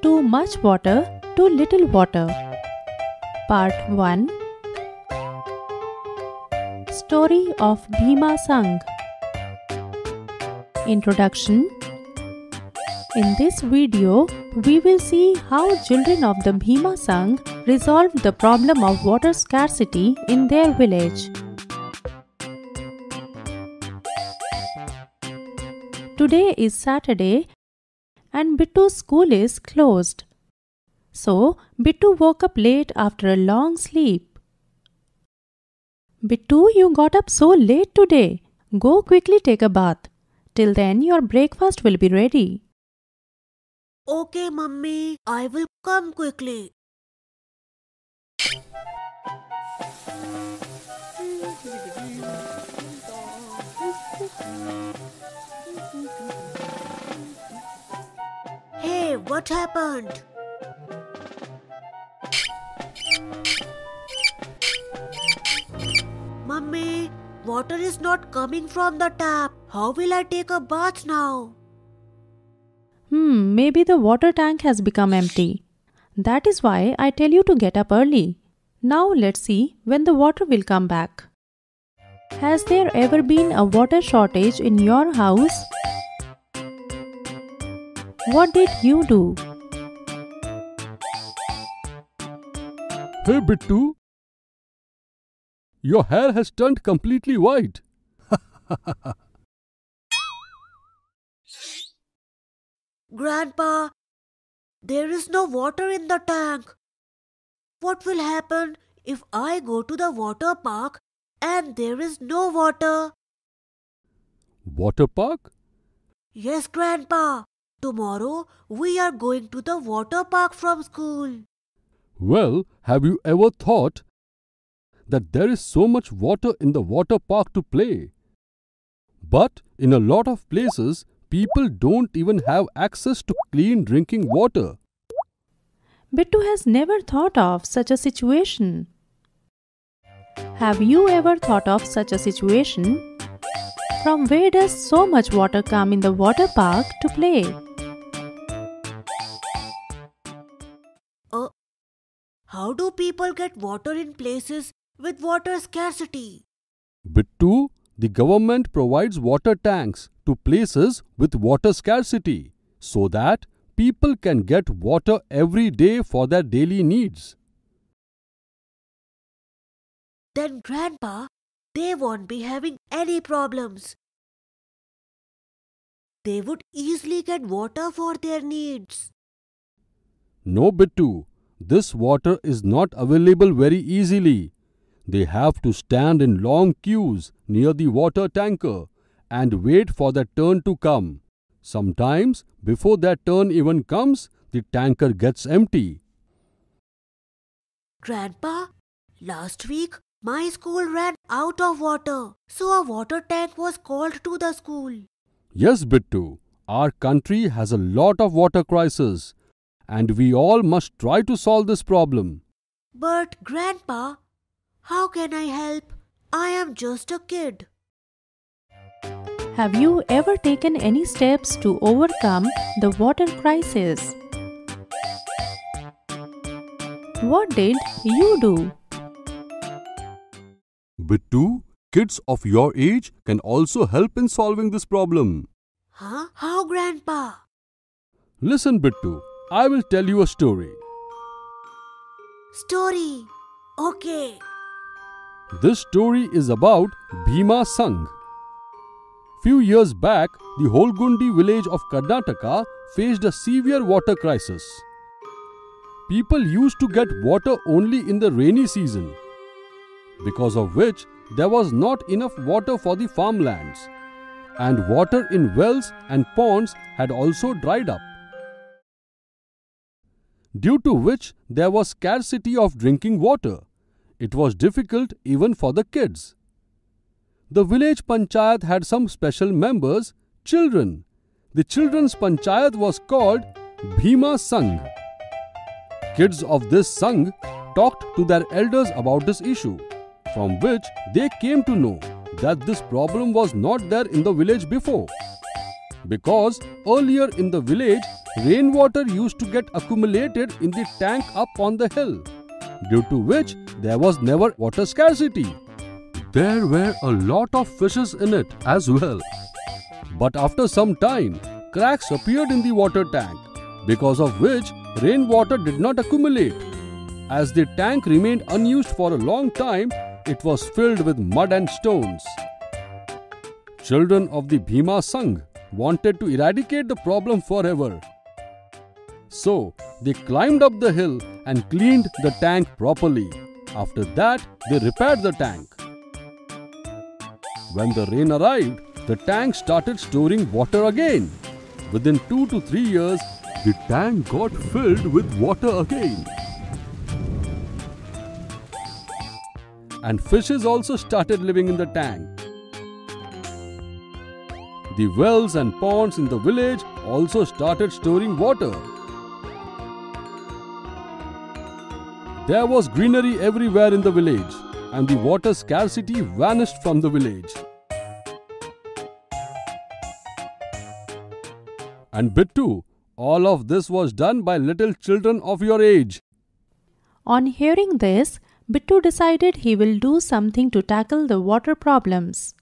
Too much water, too little water. Part 1. Story of Bhima Sangh. Introduction. In this video, we will see how children of the Bhima Sangh resolved the problem of water scarcity in their village. Today is Saturday and Bittu's school is closed. So, Bittu woke up late after a long sleep. Bittu, you got up so late today. Go quickly take a bath. Till then, your breakfast will be ready. Okay, Mummy. I will come quickly. Hey, what happened? Mummy, water is not coming from the tap. How will I take a bath now? Maybe the water tank has become empty. That is why I tell you to get up early. Now let's see when the water will come back. Has there ever been a water shortage in your house? What did you do? Hey Bittu, your hair has turned completely white. Grandpa, there is no water in the tank. What will happen if I go to the water park and there is no water? Water park? Yes, Grandpa. Tomorrow we are going to the water park from school. Well, have you ever thought that there is so much water in the water park to play? But in a lot of places, people don't even have access to clean drinking water. Bittu has never thought of such a situation. Have you ever thought of such a situation? From where does so much water come in the water park to play? How do people get water in places with water scarcity? Bittu, the government provides water tanks to places with water scarcity so that people can get water every day for their daily needs. Then, Grandpa, they won't be having any problems. They would easily get water for their needs. No, Bittu, this water is not available very easily. They have to stand in long queues near the water tanker and wait for their turn to come. Sometimes, before their turn even comes, the tanker gets empty. Grandpa, last week my school ran out of water, so a water tank was called to the school. Yes, Bittu, our country has a lot of water crisis and we all must try to solve this problem. But Grandpa, how can I help? I am just a kid. Have you ever taken any steps to overcome the water crisis? What did you do? Bittu, kids of your age can also help in solving this problem. Huh? How, Grandpa? Listen, Bittu, I will tell you a story. Story. Okay. This story is about Bhima Sangh. Few years back, the Holgundi village of Karnataka faced a severe water crisis. People used to get water only in the rainy season, because of which there was not enough water for the farmlands, and water in wells and ponds had also dried up, due to which there was scarcity of drinking water. It was difficult even for the kids. The village panchayat had some special members, children. The children's panchayat was called Bhima Sangh. Kids of this Sangh talked to their elders about this issue, from which they came to know that this problem was not there in the village before. because earlier in the village, rainwater used to get accumulated in the tank up on the hill, due to which there was never water scarcity. There were a lot of fishes in it as well. But after some time, cracks appeared in the water tank, because of which rainwater did not accumulate. As the tank remained unused for a long time, it was filled with mud and stones. Children of the Bhima Sangh wanted to eradicate the problem forever. So, they climbed up the hill and cleaned the tank properly. After that, they repaired the tank. When the rain arrived, the tank started storing water again. Within 2 to 3 years, the tank got filled with water again. And fishes also started living in the tank. The wells and ponds in the village also started storing water. There was greenery everywhere in the village, and the water scarcity vanished from the village. And Bittu, all of this was done by little children of your age. On hearing this, Bittu decided he will do something to tackle the water problems.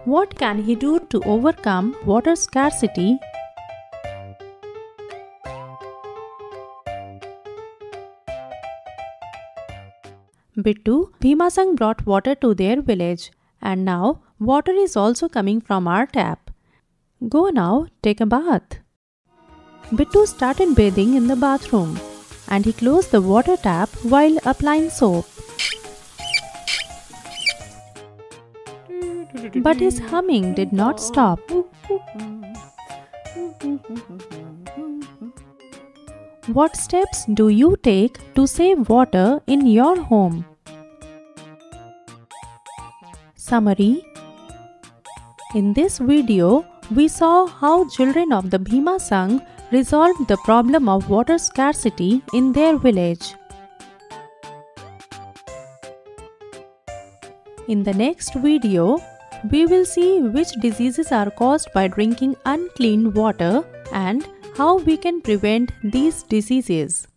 What can he do to overcome water scarcity? Bittu, Bhima Sangh brought water to their village, and now water is also coming from our tap. Go now, take a bath. Bittu started bathing in the bathroom, and he closed the water tap while applying soap. But his humming did not stop. What steps do you take to save water in your home? Summary. In this video, we saw how children of the Bhima Sangh resolved the problem of water scarcity in their village. In the next video, we will see which diseases are caused by drinking unclean water and how we can prevent these diseases.